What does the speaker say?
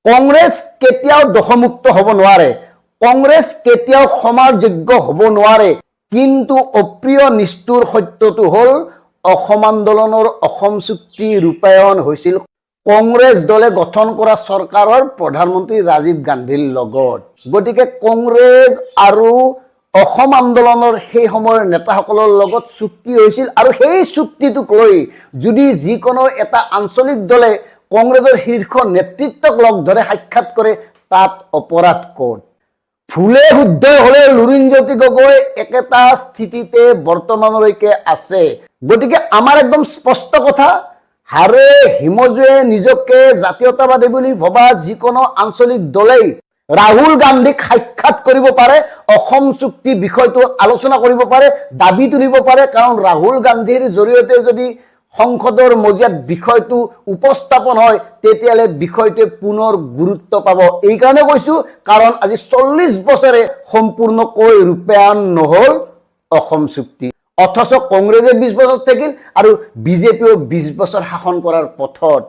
কংগ্ৰেছ কেতিয়াও দোষমুক্ত হ'ব নোৱাৰে, কংগ্ৰেছ কেতিয়াও ক্ষমাৰযোগ্য হ'ব নোৱাৰে। কিন্তু অপ্ৰিয় নিষ্ঠুৰ সত্যটো হ'ল অসম আন্দোলনৰ অসম চুক্তি ৰূপায়ণ হৈছিল কংগ্ৰেছ দলে গঠন কৰা চৰকাৰৰ প্ৰধানমন্ত্ৰী ৰাজীৱ গান্ধীৰ লগত। গতিকে কংগ্ৰেছ আৰু অসম আন্দোলনৰ সেই সময়ৰ নেতাসকলৰ লগত চুক্তি হৈছিল আৰু সেই চুক্তিটোক লৈ যদি যিকোনো এটা আঞ্চলিক দলে কংগ্ৰেছৰ শীৰ্ষ নেতৃত্বক লগ ধৰে সাক্ষাৎ কৰে তাত অপৰাধ ক'ত? ভুলে শুদ্ধ হলে লুৰিণজ্যোতি গগৈ একেটা স্থিতিতে বৰ্তমানলৈকে আছে। গতিকে আমাৰ একদম স্পষ্ট কথা, হাৰে হিমজুৱে নিজকে জাতীয়তাবাদী বুলি ভবা যিকোনো আঞ্চলিক দলেই ৰাহুল গান্ধীক সাক্ষাৎ কৰিব পাৰে, অসম চুক্তি বিষয়টো আলোচনা কৰিব পাৰে, দাবী তুলিব পাৰে। কাৰণ ৰাহুল গান্ধীৰ জৰিয়তে যদি সংসদৰ মজিয়াত বিষয়টো উপস্থাপন হয় তেতিয়ালে বিষয়টোৱে পুনৰ গুৰুত্ব পাব। এই কাৰণে কৈছো কাৰণ আজি 40 বছৰে সম্পূৰ্ণকৈ ৰূপায়ণ নহল অসম চুক্তি, অথচ কংগ্ৰেছে 20 বছৰ থাকিল আৰু বিজেপিও 20 বছৰ শাসন কৰাৰ পথত।